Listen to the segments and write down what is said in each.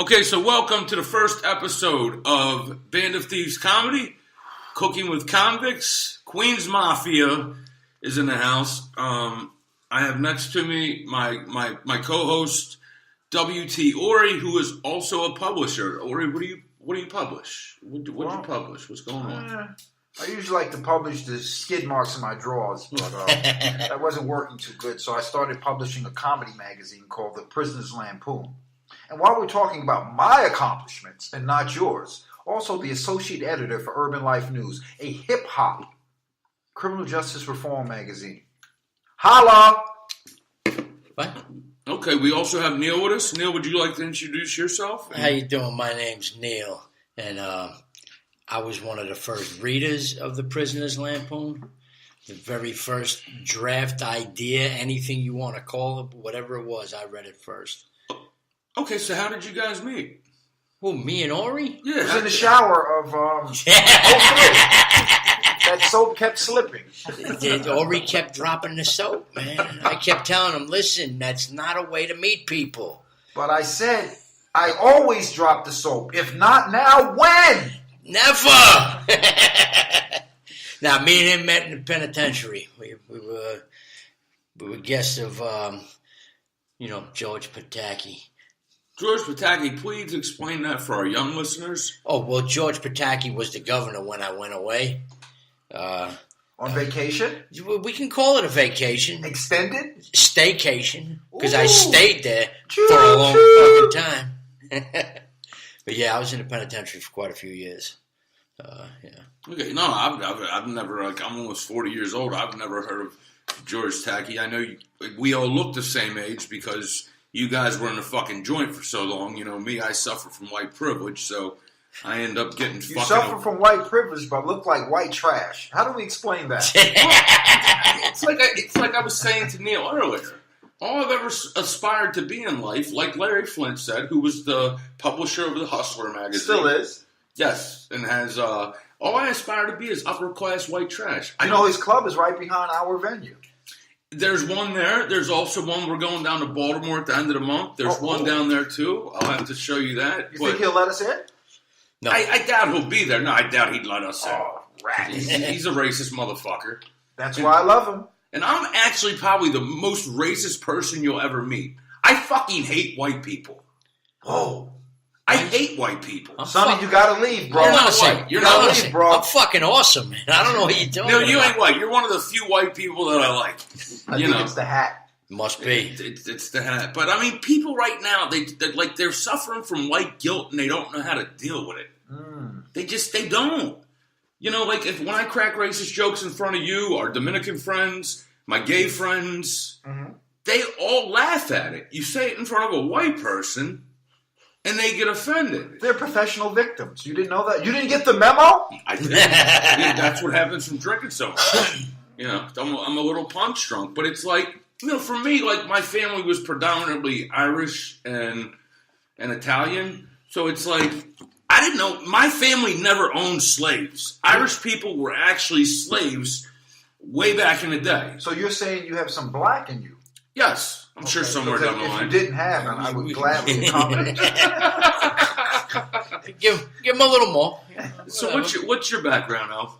Okay, so welcome to the first episode of Band of Thieves Comedy, Cooking with Convicts. Queens Mafia is in the house. I have next to me my co-host, W.T. Ori, who is also a publisher. Ori, what do you publish? What do you publish? What's going on? I usually like to publish the skid marks in my drawers, but that wasn't working too good, so I started publishing a comedy magazine called The Prisoner's Lampoon. And while we're talking about my accomplishments and not yours, also the associate editor for Urban Life News, a hip-hop criminal justice reform magazine. Holla! What? Okay, we also have Neil with us. Neil, would you like to introduce yourself? How you doing? My name's Neil, and I was one of the first readers of The Prisoner's Lampoon. The very first draft idea, anything you want to call it, whatever it was, I read it first. Okay, so how did you guys meet? Who, me and Ori? Yeah. It was in the shower of that soap kept slipping. Ori kept dropping the soap, man. I kept telling him, listen, that's not a way to meet people. But I said, I always drop the soap. If not now, when? Never! Now, me and him met in the penitentiary. We were guests of, George Pataki. George Pataki, please explain that for our young listeners. Oh, well, George Pataki was the governor when I went away. On vacation? We can call it a vacation. Extended? Staycation. Because I stayed there for a long fucking time. But yeah, I was in the penitentiary for quite a few years. Yeah. Okay, no, I've never, I'm almost 40 years old. I've never heard of George Pataki. I know we all look the same age because you guys were in a fucking joint for so long. You know, me, I suffer from white privilege, so I end up getting fucking... You suffer from white privilege, but look like white trash. How do we explain that? It's like I was saying to Neil earlier. All I've ever aspired to be in life, like Larry Flint said, who was the publisher of the Hustler magazine. Still is. Yes, and has... all I aspire to be is upper-class white trash. You know his club is right behind our venue. There's one there. There's also one we're going down to Baltimore at the end of the month. There's one down there, too. I'll have to show you that. You think he'll let us in? No. I doubt he'll be there. No, I doubt he'd let us in. Oh, rat. He's a racist motherfucker. That's why I love him. And I'm actually probably the most racist person you'll ever meet. I fucking hate white people. Whoa. I hate white people. Sonny, you gotta leave, bro. You're not white. You're not leave, bro. I'm fucking awesome, man. I don't know what you're doing. No, you ain't white. You're one of the few white people that I like. I think it's the hat. Must be. It's the hat. But I mean, people right now, they're suffering from white guilt and they don't know how to deal with it. They don't. You know, like when I crack racist jokes in front of you, our Dominican friends, my gay friends, they all laugh at it. You say it in front of a white person, and they get offended. They're professional victims. You didn't know that? You didn't get the memo? I did. Yeah, that's what happens from drinking so much. You know, I'm a little punch drunk, but it's like, you know, for me, like my family was predominantly Irish and Italian, so it's like I didn't know. My family never owned slaves. Irish people were actually slaves way back in the day. So you're saying you have some black in you? Yes. I'm sure somewhere down the line. If you didn't have them, I would gladly accommodate you. Give him a little more. So what's your background, Al?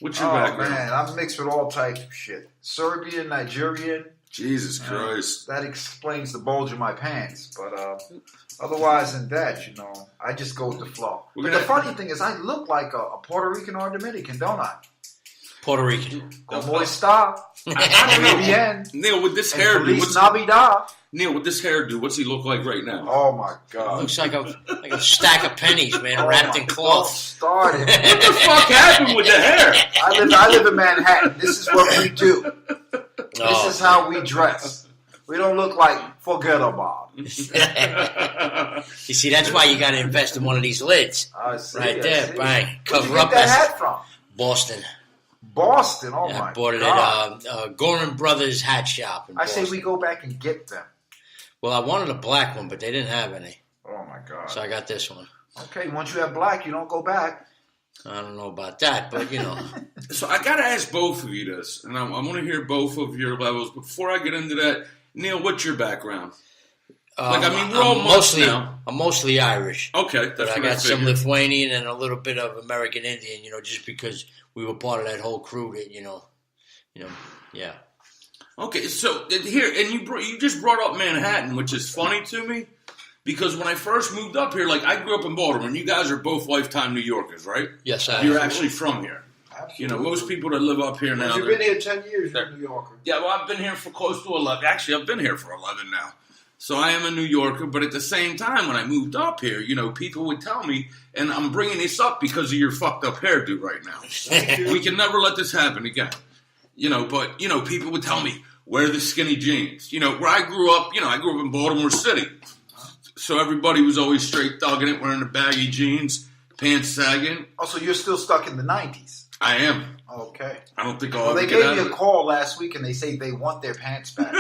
What's your background? Man, I'm mixed with all types of shit. Serbian, Nigerian. Jesus Christ. That explains the bulge in my pants. But otherwise than that, you know, I just go with the flow. But the funny thing is I look like a Puerto Rican or Dominican, don't I? Puerto Rican. Como está? I don't know. Bien. Neil, with this hairdo, Feliz Navidad. Neil, with this hairdo, what's he look like right now? Oh my God! Looks like a stack of pennies, man, wrapped in cloth. Started. What the fuck happened with the hair? I live in Manhattan. This is what we do. This is how we dress. We don't look like forgettable. You see, that's why you got to invest in one of these lids. I see. Right there, bang. Where'd you Cover up get that hat from? Boston. Boston, oh Yeah, my I bought it God. at Gorman Brothers Hat Shop in I Boston. say we go back and get them. Well, I wanted a black one, but they didn't have any. Oh my God. So I got this one. Okay, once you have black, you don't go back. I don't know about that, but you know. So I got to ask both of you this, and I want to hear both of your levels. But before I get into that, Neil, what's your background? We're all months now. I'm mostly Irish. Okay, but I got some Lithuanian and a little bit of American Indian. Just because we were part of that whole crew that yeah. Okay, so here, and you just brought up Manhattan, which is funny to me, because when I first moved up here, like I grew up in Baltimore, and you guys are both lifetime New Yorkers, right? Yes, I am. You're actually from here. Absolutely. Most people that live up here now. You've been here 10 years, you're a New Yorker. Yeah, well, I've been here for close to 11. Actually, I've been here for 11 now. So I am a New Yorker, but at the same time, when I moved up here, people would tell me, and I'm bringing this up because of your fucked up hairdo right now. We can never let this happen again. But people would tell me, wear the skinny jeans. Where I grew up, I grew up in Baltimore City. So everybody was always straight thugging it, wearing the baggy jeans, pants sagging. Oh, so you're still stuck in the 90s? I am. Okay. I don't think I'll they get gave me a call last week and they say they want their pants back.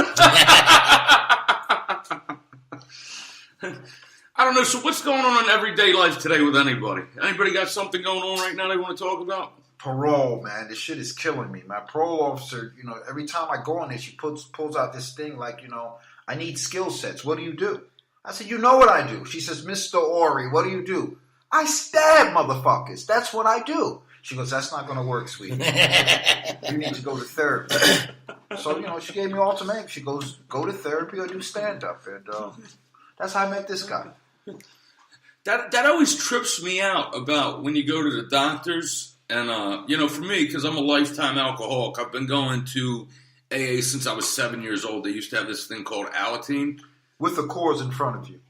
I don't know. So what's going on in everyday life today with anybody? Anybody got something going on right now they want to talk about? Parole, man. This shit is killing me. My parole officer, every time I go on there, she pulls out this thing like, I need skill sets. What do you do? I said, you know what I do. She says, Mr. Ori, what do you do? I stab motherfuckers. That's what I do. She goes, that's not going to work, sweetie. You need to go to therapy. So, she gave me an ultimatum. She goes, go to therapy or do stand-up. And that's how I met this guy. That always trips me out about when you go to the doctors. And, for me, because I'm a lifetime alcoholic, I've been going to AA since I was 7 years old. They used to have this thing called Alateen. With the cores in front of you.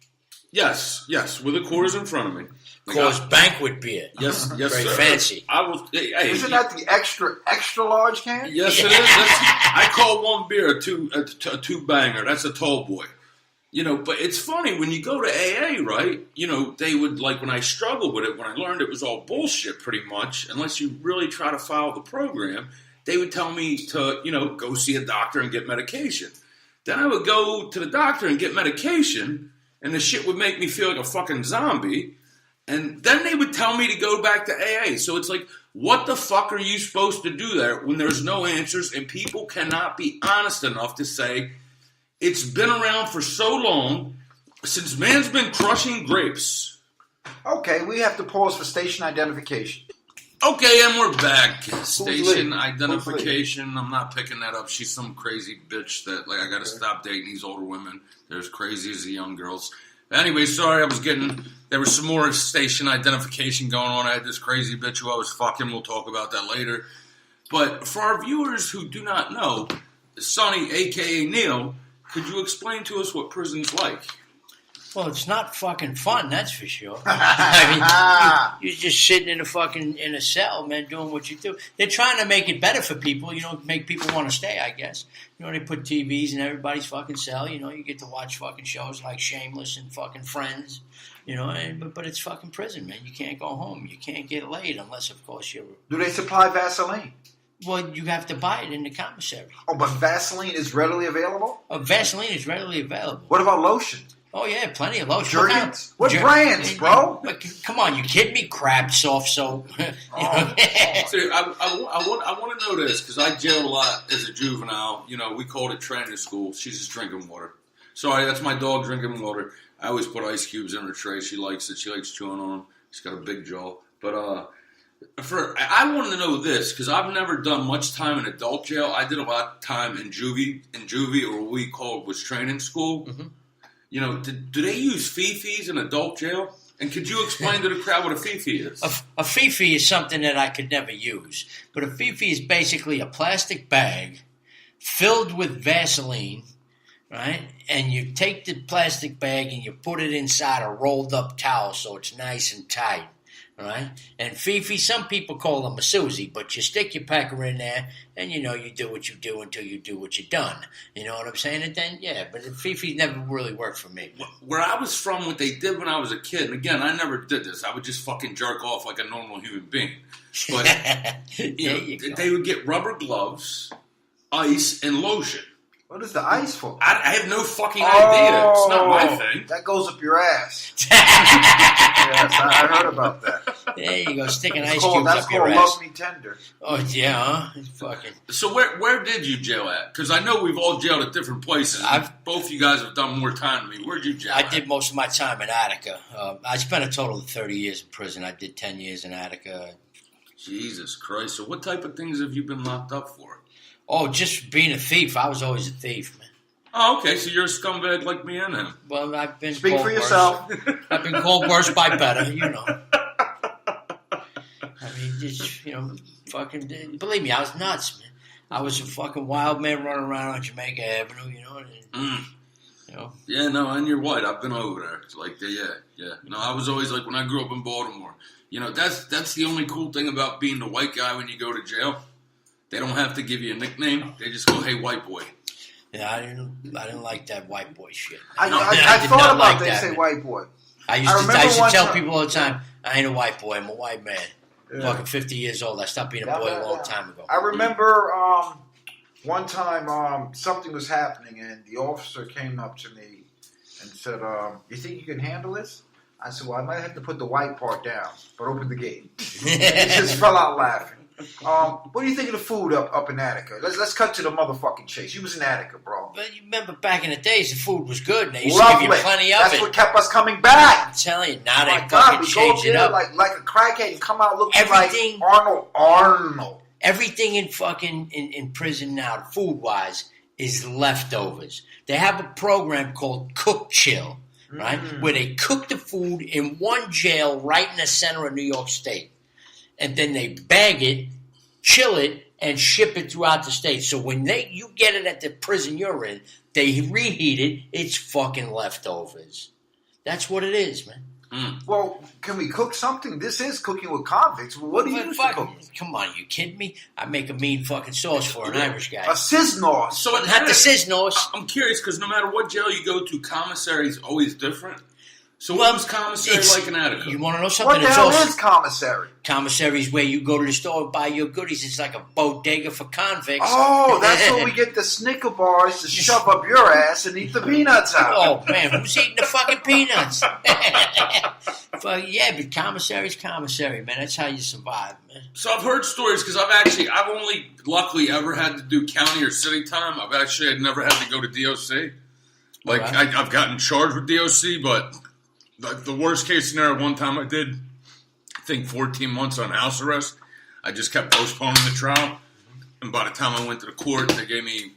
Yes, with the cores in front of me. Coors banquet beer. Yes, very sir. Fancy. Isn't that the extra large can? Yes, it is. I call one beer a two banger. That's a tall boy. But it's funny when you go to AA, right? They would when I struggled with it, when I learned it was all bullshit, pretty much. Unless you really try to follow the program, they would tell me to go see a doctor and get medication. Then I would go to the doctor and get medication, and the shit would make me feel like a fucking zombie. And then they would tell me to go back to AA. So it's like, what the fuck are you supposed to do there when there's no answers and people cannot be honest enough to say, it's been around for so long, since man's been crushing grapes. Okay, we have to pause for station identification. Okay, and we're back. Station identification. I'm not picking that up. She's some crazy bitch that, I got to stop dating these older women. They're as crazy as the young girls. Anyway, sorry, there was some more station identification going on. I had this crazy bitch who I was fucking. We'll talk about that later. But for our viewers who do not know, Sonny, a.k.a. Neil, could you explain to us what prison's like? Well, it's not fucking fun, that's for sure. I mean, you're just sitting in a cell, man, doing what you do. They're trying to make it better for people, make people want to stay, I guess. They put TVs in everybody's fucking cell, you get to watch fucking shows like Shameless and fucking Friends, but it's fucking prison, man. You can't go home. You can't get laid unless, of course, you're... Do they supply Vaseline? Well, you have to buy it in the commissary. Oh, but Vaseline is readily available? Vaseline is readily available. What about lotion? Oh, yeah, plenty of lotion. Jergens? What brands, bro? Come on, you kidding me? Crab, soft soap. Dude, I want to know this, because I jailed a lot as a juvenile. We called it training school. She's just drinking water. Sorry, that's my dog drinking water. I always put ice cubes in her tray. She likes it. She likes chewing on them. She's got a big jaw. But I wanted to know this, because I've never done much time in adult jail. I did a lot of time in juvie, or what we called was training school. Mm-hmm. Do they use fifis in adult jail? And could you explain to the crowd what a fifi is? A fifi is something that I could never use. But a fifi is basically a plastic bag filled with Vaseline, right? And you take the plastic bag and you put it inside a rolled up towel so it's nice and tight. Right? And Fifi, some people call them a Susie, but you stick your pecker in there and you do what you do until you do what you've done. You know what I'm saying? And then, but Fifi never really worked for me. Where I was from, what they did when I was a kid, and again, I never did this. I would just fucking jerk off like a normal human being. But, they would get rubber gloves, ice, and lotion. What is the ice for? I have no fucking idea. It's not my thing. That goes up your ass. Yes, I heard about that. There you go, sticking ice called, cubes that's up your called ass. Love Me Tender. Oh yeah, huh? Fucking. So where did you jail at? Because I know we've all jailed at different places. Both you guys have done more time than me. Where'd you jail I at? did most of my time in Attica. I spent a total of 30 years in prison. I did 10 years in Attica. Jesus Christ. So what type of things have you been locked up for? Oh, just being a thief. I was always a thief, man. Oh, okay. So you're a scumbag like me and him. Well, I've been Speak called for worse. yourself. I've been called worse by better, you know. I mean, just, you know, fucking, believe me, I was nuts, man. I was a fucking wild man running around on Jamaica Avenue, you know. And, you know. Yeah, no, and you're white. I've been over there. It's like, yeah. No, I was always like, when I grew up in Baltimore, you know, that's the only cool thing about being the white guy when you go to jail. They don't have to give you a nickname. They just go, hey, white boy. Yeah, I didn't like that white boy shit. I did thought not about like they that, say man. white boy. I used to tell people all the time, I ain't a white boy, I'm a white man. Yeah. Fucking 50 years old. I stopped being a boy a long time ago. I remember one time something was happening and the officer came up to me and said, you think you can handle this? I said, well, I might have to put the white part down, but open the gate. He just fell out laughing. What do you think of the food up in Attica? Let's cut to the motherfucking chase. You was in Attica, bro. But you remember back in the days, the food was good. And they used Lovely. to give you plenty of That's it. what kept us coming back. I'm telling you, now Oh they my God, fucking we change go it there up. like a crackhead and come out looking Everything- like Arnold. Everything in fucking in prison now, food-wise, is leftovers. They have a program called Cook Chill, right? Where they cook the food in one jail right in the center of New York State. And then they bag it, chill it, and ship it throughout the state. So when you get it at the prison you're in, they reheat it, it's fucking leftovers. That's what it is, man. Well, can we cook something? This is cooking with convicts. What do you use to cook? Come on, you kidding me? I make a mean fucking sauce for an Irish guy. A sizznos. So Not the sizznos. I'm curious because no matter what jail you go to, commissary is always different. So what was commissary like in Attica? You want to know something? What the It's hell also is commissary? commissary is where you go to the store and buy your goodies. It's like a bodega for convicts. Oh, that's where we get the Snicker bars to shove up your ass and eat the peanuts out. Oh man, who's eating the fucking peanuts? Fuck yeah, but commissary's commissary, man. That's how you survive, man. So I've heard stories because I've only luckily ever had to do county or city time. I'd never had to go to DOC. Like Right. I've gotten charged with DOC, but like the worst case scenario, one time I did, I think 14 months on house arrest. I just kept postponing the trial, and by the time I went to the court, they gave me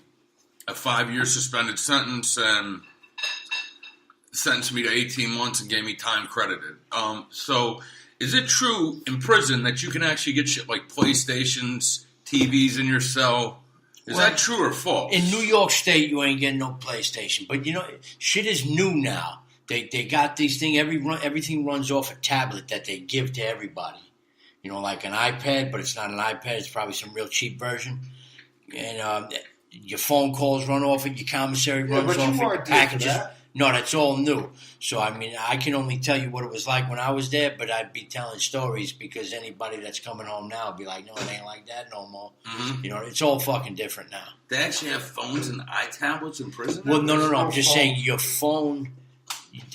a 5-year suspended sentence and sentenced me to 18 months and gave me time credited. So is it true in prison that you can actually get shit like PlayStations, TVs in your cell? Is that true or false? In New York State, you ain't getting no PlayStation. But, you know, shit is new now. They got these things, everything runs off a tablet that they give to everybody. You know, like an iPad, but it's not an iPad. It's probably some real cheap version. And your phone calls run off it. Your commissary runs but you off it. weren't Your there for packages. that. No, that's all new. So, I mean, I can only tell you what it was like when I was there, but I'd be telling stories because anybody that's coming home now would be like, no, it ain't like that no more. Mm-hmm. You know, it's all fucking different now. They actually have phones and iTablets in prison? Well, no. I'm just saying your phone.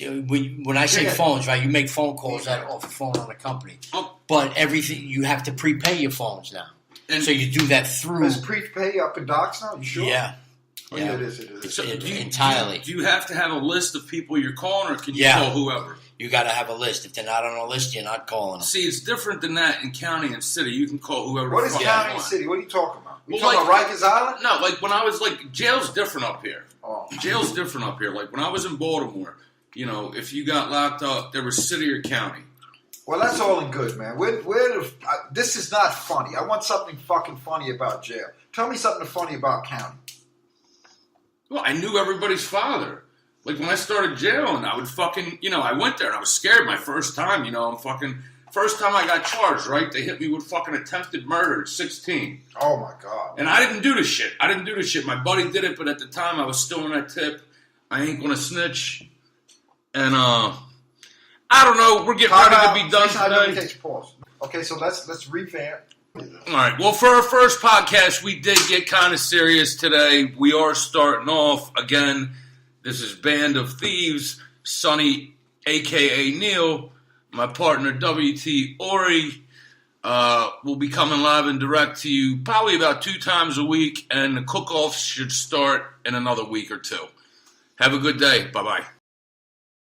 When I say phones, right, you make phone calls off a phone on a company. Oh. But everything, you have to prepay your phones now. And so you do that through. Is prepay up in docks now? You sure? Yeah. Oh, yeah, it is. So Entirely. Do you have to have a list of people you're calling, or can you Yeah. call whoever? You got to have a list. If they're not on a list, you're not calling them. See, it's different than that in county and city. You can call whoever. What the is fuck county you and want. city? What are you talking about? You Well, talking like- about Rikers Island? No, like when I was jail's different up here. Oh. Jail's different up here. Like when I was in Baltimore, you know, if you got locked up, there was city or county. Well, that's all in good, man. This is not funny. I want something fucking funny about jail. Tell me something funny about county. Well, I knew everybody's father. Like when I started jail, and I would fucking, you know, I went there and I was scared my first time. You know, first time I got charged, right? They hit me with fucking attempted murder at 16. Oh my god. And I didn't do this shit. My buddy did it, but at the time I was still in that tip. I ain't gonna snitch. And I don't know. We're getting ready to be done today. Take pause. Okay, so let's revamp. All right. Well, for our first podcast, we did get kind of serious today. We are starting off again. This is Band of Thieves, Sonny, a.k.a. Neil, My partner, W.T. Ori, will be coming live and direct to you probably about 2 times a week, and the cook-offs should start in another week or 2. Have a good day. Bye-bye.